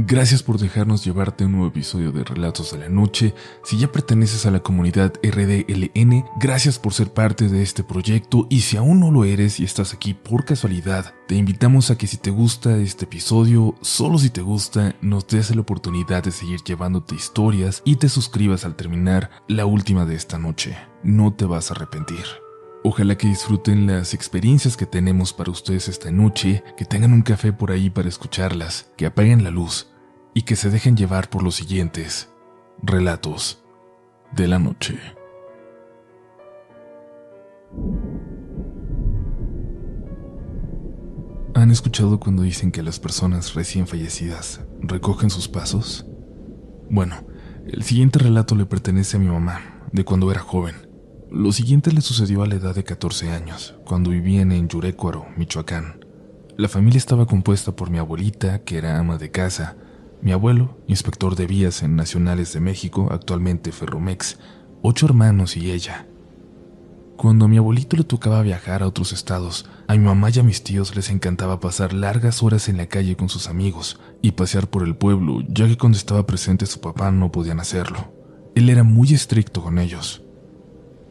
Gracias por dejarnos llevarte a un nuevo episodio de Relatos de la Noche. Si ya perteneces a la comunidad RDLN, gracias por ser parte de este proyecto, y si aún no lo eres y estás aquí por casualidad, te invitamos a que si te gusta este episodio, solo si te gusta, nos des la oportunidad de seguir llevándote historias y te suscribas al terminar la última de esta noche. No te vas a arrepentir. Ojalá que disfruten las experiencias que tenemos para ustedes esta noche, que tengan un café por ahí para escucharlas, que apaguen la luz y que se dejen llevar por los siguientes relatos de la noche. ¿Han escuchado cuando dicen que las personas recién fallecidas recogen sus pasos? Bueno, el siguiente relato le pertenece a mi mamá, de cuando era joven. Lo siguiente le sucedió a la edad de 14 años, cuando vivían en Yurecuaro, Michoacán. La familia estaba compuesta por mi abuelita, que era ama de casa, mi abuelo, inspector de vías en Nacionales de México, actualmente Ferromex, 8 hermanos y ella. Cuando a mi abuelito le tocaba viajar a otros estados, a mi mamá y a mis tíos les encantaba pasar largas horas en la calle con sus amigos y pasear por el pueblo, ya que cuando estaba presente su papá no podían hacerlo. Él era muy estricto con ellos.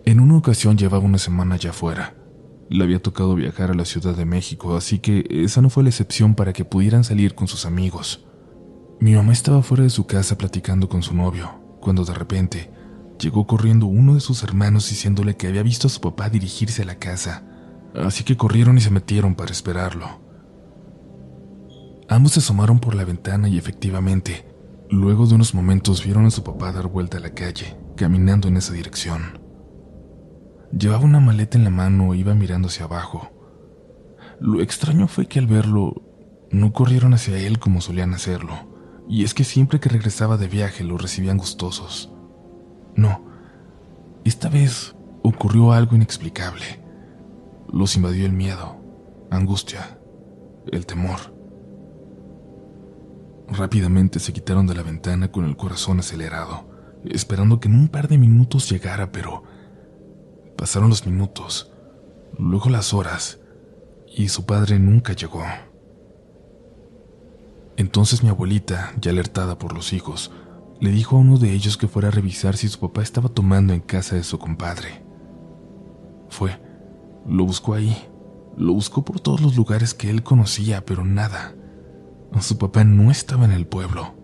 En una ocasión llevaba una semana ya fuera. Le había tocado viajar a la Ciudad de México, así que esa no fue la excepción para que pudieran salir con sus amigos. Mi mamá estaba fuera de su casa platicando con su novio, cuando de repente llegó corriendo uno de sus hermanos diciéndole que había visto a su papá dirigirse a la casa, así que corrieron y se metieron para esperarlo. Ambos se asomaron por la ventana y efectivamente, luego de unos momentos vieron a su papá dar vuelta a la calle, caminando en esa dirección. Llevaba una maleta en la mano e iba mirando hacia abajo. Lo extraño fue que al verlo, no corrieron hacia él como solían hacerlo, y es que siempre que regresaba de viaje lo recibían gustosos. No, esta vez ocurrió algo inexplicable. Los invadió el miedo, angustia, el temor. Rápidamente se quitaron de la ventana con el corazón acelerado, esperando que en un par de minutos llegara, pero pasaron los minutos, luego las horas, y su padre nunca llegó. Entonces mi abuelita, ya alertada por los hijos, le dijo a uno de ellos que fuera a revisar si su papá estaba tomando en casa de su compadre. Fue, lo buscó ahí, lo buscó por todos los lugares que él conocía, pero nada. Su papá no estaba en el pueblo.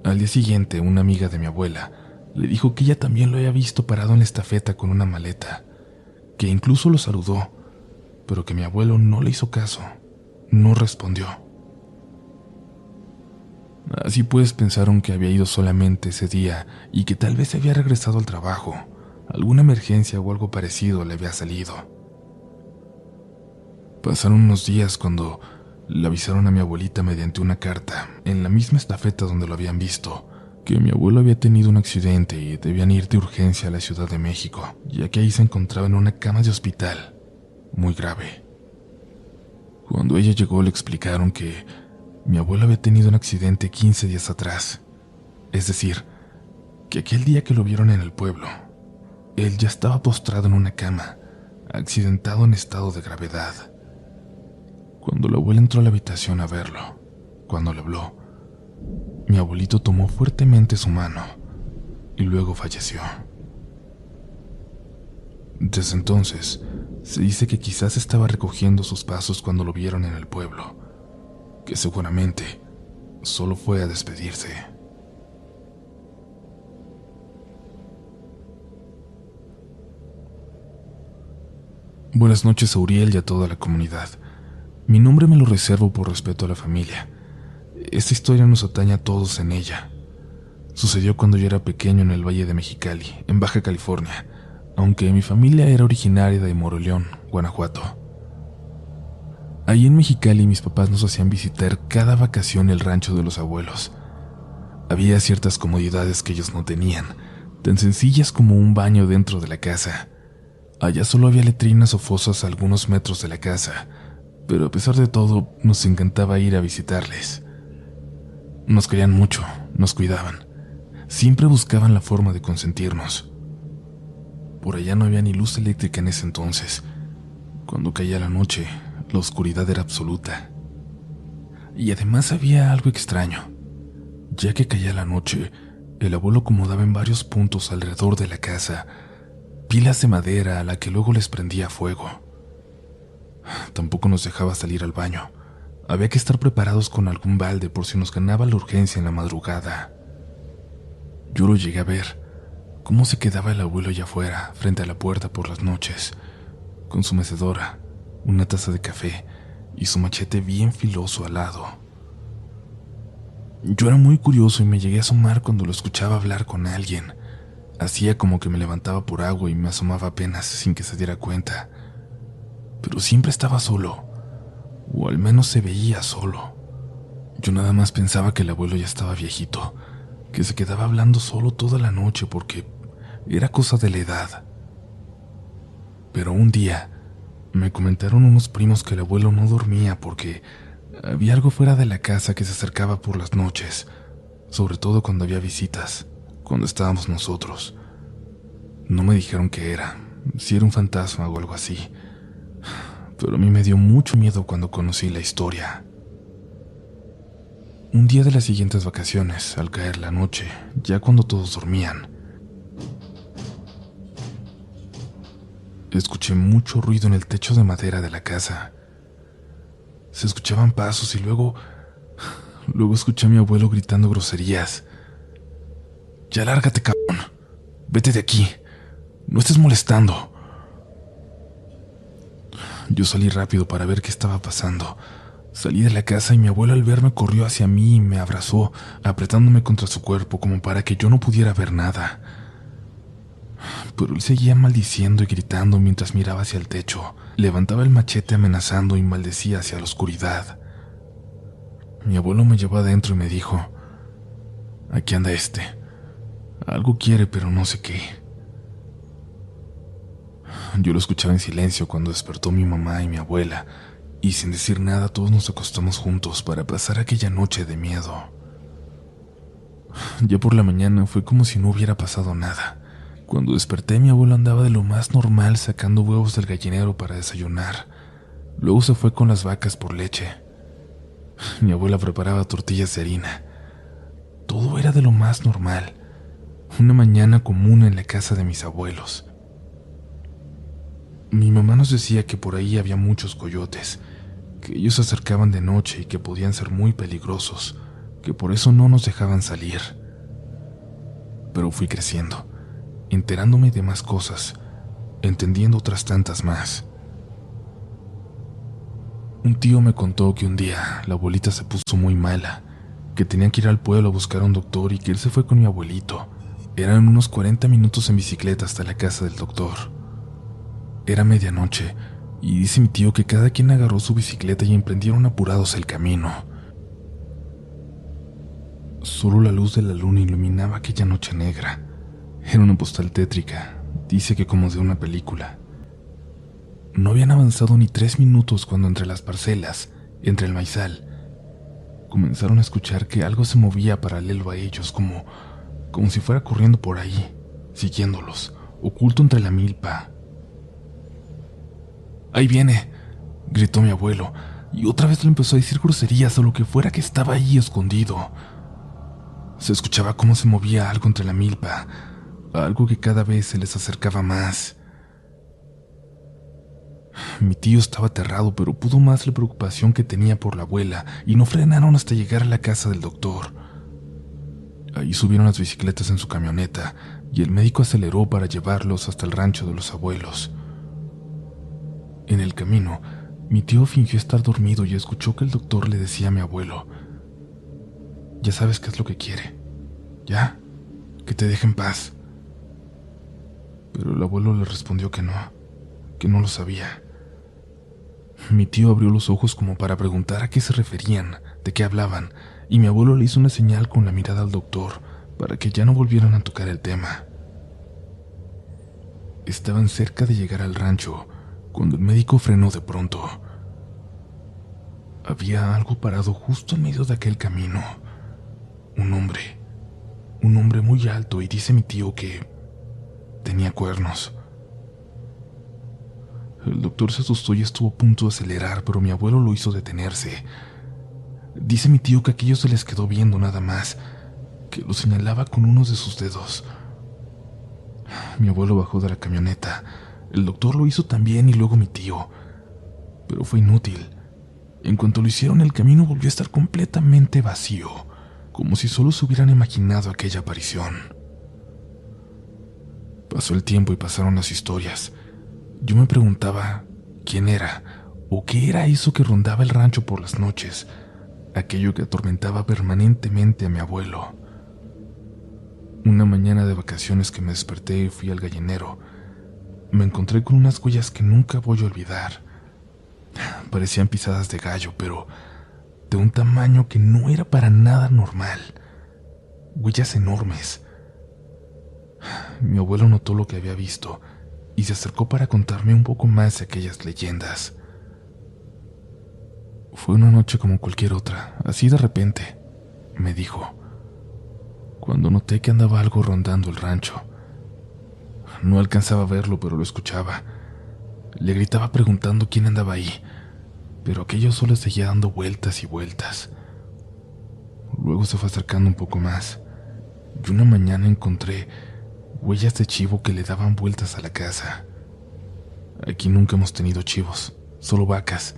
Al día siguiente, una amiga de mi abuela le dijo que ella también lo había visto parado en la estafeta con una maleta, que incluso lo saludó, pero que mi abuelo no le hizo caso, no respondió. Así pues pensaron que había ido solamente ese día y que tal vez había regresado al trabajo, alguna emergencia o algo parecido le había salido. Pasaron unos días cuando le avisaron a mi abuelita mediante una carta, en la misma estafeta donde lo habían visto, que mi abuelo había tenido un accidente y debían ir de urgencia a la Ciudad de México, ya que ahí se encontraba en una cama de hospital, muy grave. Cuando ella llegó le explicaron que mi abuelo había tenido un accidente 15 días atrás, es decir, que aquel día que lo vieron en el pueblo, él ya estaba postrado en una cama, accidentado en estado de gravedad. Cuando la abuela entró a la habitación a verlo, cuando le habló, mi abuelito tomó fuertemente su mano y luego falleció. Desde entonces, se dice que quizás estaba recogiendo sus pasos cuando lo vieron en el pueblo, que seguramente solo fue a despedirse. Buenas noches a Uriel y a toda la comunidad. Mi nombre me lo reservo por respeto a la familia. Esta historia nos atañe a todos en ella. Sucedió cuando yo era pequeño en el Valle de Mexicali, en Baja California, aunque mi familia era originaria de Moroleón, Guanajuato. Ahí en Mexicali mis papás nos hacían visitar cada vacación el rancho de los abuelos. Había ciertas comodidades que ellos no tenían, tan sencillas como un baño dentro de la casa. Allá solo había letrinas o fosas a algunos metros de la casa, pero a pesar de todo nos encantaba ir a visitarles. Nos querían mucho, nos cuidaban. Siempre buscaban la forma de consentirnos. Por allá no había ni luz eléctrica en ese entonces. Cuando caía la noche, la oscuridad era absoluta. Y además había algo extraño. Ya que caía la noche, el abuelo acomodaba en varios puntos alrededor de la casa pilas de madera a la que luego les prendía fuego. Tampoco nos dejaba salir al baño. Había que estar preparados con algún balde por si nos ganaba la urgencia en la madrugada. Yo lo llegué a ver, cómo se quedaba el abuelo allá afuera, frente a la puerta por las noches, con su mecedora, una taza de café y su machete bien filoso al lado. Yo era muy curioso y me llegué a asomar cuando lo escuchaba hablar con alguien. Hacía como que me levantaba por agua y me asomaba apenas sin que se diera cuenta. Pero siempre estaba solo, o al menos se veía solo. Yo nada más pensaba que el abuelo ya estaba viejito, que se quedaba hablando solo toda la noche porque era cosa de la edad. Pero un día me comentaron unos primos que el abuelo no dormía porque había algo fuera de la casa que se acercaba por las noches, sobre todo cuando había visitas, cuando estábamos nosotros. No me dijeron qué era, si era un fantasma o algo así, pero a mí me dio mucho miedo cuando conocí la historia. Un día de las siguientes vacaciones, al caer la noche, ya cuando todos dormían, escuché mucho ruido en el techo de madera de la casa. Se escuchaban pasos y luego escuché a mi abuelo gritando groserías. «Ya lárgate, cabrón. Vete de aquí. No estés molestando». Yo salí rápido para ver qué estaba pasando. Salí de la casa y mi abuelo al verme corrió hacia mí y me abrazó, apretándome contra su cuerpo como para que yo no pudiera ver nada. Pero él seguía maldiciendo y gritando mientras miraba hacia el techo. Levantaba el machete amenazando y maldecía hacia la oscuridad. Mi abuelo me llevó adentro y me dijo: «Aquí anda este. Algo quiere, pero no sé qué». Yo lo escuchaba en silencio cuando despertó mi mamá y mi abuela, y sin decir nada todos nos acostamos juntos para pasar aquella noche de miedo. Ya por la mañana fue como si no hubiera pasado nada. Cuando desperté, mi abuelo andaba de lo más normal sacando huevos del gallinero para desayunar. Luego se fue con las vacas por leche. Mi abuela preparaba tortillas de harina. Todo era de lo más normal. Una mañana común en la casa de mis abuelos. Mi mamá nos decía que por ahí había muchos coyotes, que ellos se acercaban de noche y que podían ser muy peligrosos, que por eso no nos dejaban salir. Pero fui creciendo, enterándome de más cosas, entendiendo otras tantas más. Un tío me contó que un día la abuelita se puso muy mala, que tenían que ir al pueblo a buscar a un doctor y que él se fue con mi abuelito. Eran unos 40 minutos en bicicleta hasta la casa del doctor. Era medianoche, y dice mi tío que cada quien agarró su bicicleta y emprendieron apurados el camino. Solo la luz de la luna iluminaba aquella noche negra. Era una postal tétrica, dice que como de una película. No habían avanzado ni 3 minutos cuando entre las parcelas, entre el maizal, comenzaron a escuchar que algo se movía paralelo a ellos, como si fuera corriendo por ahí, siguiéndolos, oculto entre la milpa. «Ahí viene», gritó mi abuelo, y otra vez le empezó a decir groserías o lo que fuera que estaba ahí escondido. Se escuchaba cómo se movía algo entre la milpa, algo que cada vez se les acercaba más. Mi tío estaba aterrado, pero pudo más la preocupación que tenía por la abuela, y no frenaron hasta llegar a la casa del doctor. Ahí subieron las bicicletas en su camioneta, y el médico aceleró para llevarlos hasta el rancho de los abuelos. En el camino, mi tío fingió estar dormido y escuchó que el doctor le decía a mi abuelo: «Ya sabes qué es lo que quiere. Ya, que te deje en paz». Pero el abuelo le respondió que no lo sabía. Mi tío abrió los ojos como para preguntar a qué se referían, de qué hablaban, y mi abuelo le hizo una señal con la mirada al doctor para que ya no volvieran a tocar el tema. Estaban cerca de llegar al rancho cuando el médico frenó de pronto. Había algo parado justo en medio de aquel camino. Un hombre muy alto, y dice mi tío que tenía cuernos. El doctor se asustó y estuvo a punto de acelerar, pero mi abuelo lo hizo detenerse. Dice mi tío que aquello se les quedó viendo nada más, que lo señalaba con uno de sus dedos. Mi abuelo bajó de la camioneta. El doctor lo hizo también y luego mi tío. Pero fue inútil. En cuanto lo hicieron, el camino volvió a estar completamente vacío, como si solo se hubieran imaginado aquella aparición. Pasó el tiempo y pasaron las historias. Yo me preguntaba quién era o qué era eso que rondaba el rancho por las noches, aquello que atormentaba permanentemente a mi abuelo. Una mañana de vacaciones que me desperté y fui al gallinero, me encontré con unas huellas que nunca voy a olvidar. Parecían pisadas de gallo, pero de un tamaño que no era para nada normal. Huellas enormes. Mi abuelo notó lo que había visto y se acercó para contarme un poco más de aquellas leyendas. Fue una noche como cualquier otra, así de repente, me dijo, cuando noté que andaba algo rondando el rancho. No alcanzaba a verlo, pero lo escuchaba. Le gritaba preguntando quién andaba ahí, pero aquello solo seguía dando vueltas y vueltas. Luego se fue acercando un poco más, y una mañana encontré huellas de chivo que le daban vueltas a la casa. Aquí nunca hemos tenido chivos, solo vacas,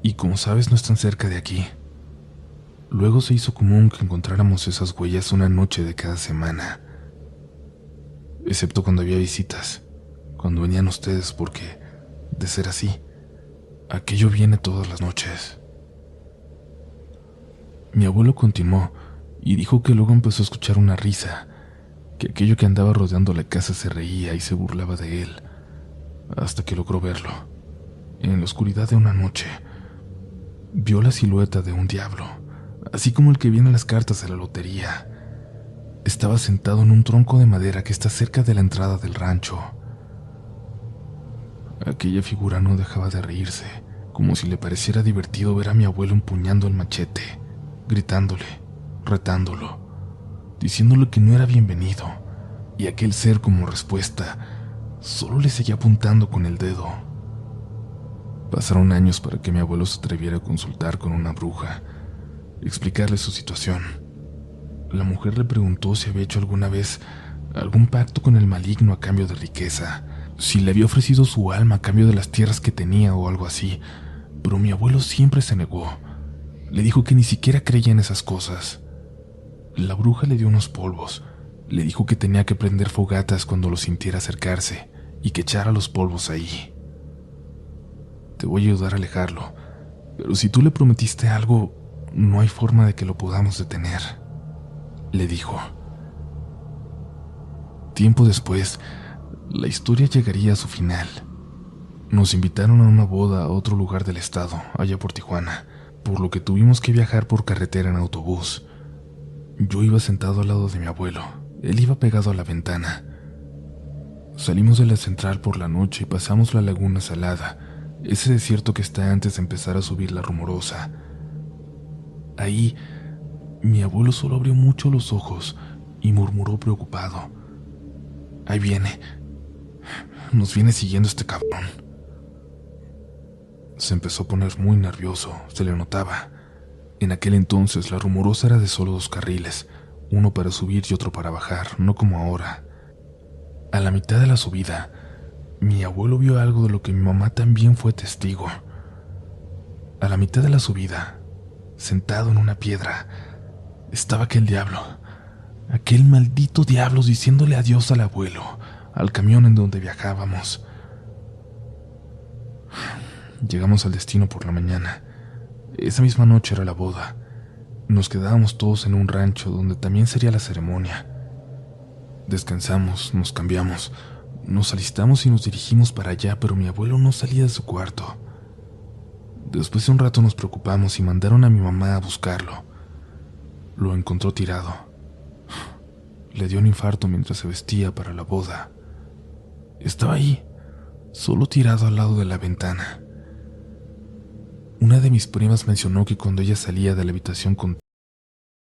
y como sabes no están cerca de aquí. Luego se hizo común que encontráramos esas huellas una noche de cada semana, excepto cuando había visitas, cuando venían ustedes, porque, de ser así, aquello viene todas las noches. Mi abuelo continuó y dijo que luego empezó a escuchar una risa, que aquello que andaba rodeando la casa se reía y se burlaba de él, hasta que logró verlo. En la oscuridad de una noche, vio la silueta de un diablo, así como el que viene en las cartas de la lotería. Estaba sentado en un tronco de madera que está cerca de la entrada del rancho. Aquella figura no dejaba de reírse, como si le pareciera divertido ver a mi abuelo empuñando el machete, gritándole, retándolo, diciéndole que no era bienvenido, y aquel ser como respuesta solo le seguía apuntando con el dedo. Pasaron años para que mi abuelo se atreviera a consultar con una bruja, explicarle su situación. La mujer le preguntó si había hecho alguna vez algún pacto con el maligno a cambio de riqueza, si le había ofrecido su alma a cambio de las tierras que tenía o algo así, pero mi abuelo siempre se negó. Le dijo que ni siquiera creía en esas cosas. La bruja le dio unos polvos, le dijo que tenía que prender fogatas cuando lo sintiera acercarse y que echara los polvos ahí. Te voy a ayudar a alejarlo, pero si tú le prometiste algo, no hay forma de que lo podamos detener, le dijo. Tiempo después, la historia llegaría a su final. Nos invitaron a una boda a otro lugar del estado, allá por Tijuana, por lo que tuvimos que viajar por carretera en autobús. Yo iba sentado al lado de mi abuelo, él iba pegado a la ventana. Salimos de la central por la noche y pasamos la Laguna Salada, ese desierto que está antes de empezar a subir la Rumorosa. Ahí, mi abuelo solo abrió mucho los ojos y murmuró preocupado: ahí viene. Nos viene siguiendo este cabrón. Se empezó a poner muy nervioso, se le notaba. En aquel entonces la Rumorosa era de solo 2 carriles, uno para subir y otro para bajar, no como ahora. A la mitad de la subida, mi abuelo vio algo de lo que mi mamá también fue testigo. A la mitad de la subida, sentado en una piedra, estaba aquel diablo, aquel maldito diablo diciéndole adiós al abuelo, al camión en donde viajábamos. Llegamos al destino por la mañana. Esa misma noche era la boda. Nos quedábamos todos en un rancho donde también sería la ceremonia. Descansamos, nos cambiamos, nos alistamos y nos dirigimos para allá, pero mi abuelo no salía de su cuarto. Después de un rato nos preocupamos y mandaron a mi mamá a buscarlo. Lo encontró tirado. Le dio un infarto mientras se vestía para la boda. Estaba ahí, solo tirado al lado de la ventana. Una de mis primas mencionó que cuando ella salía de la habitación con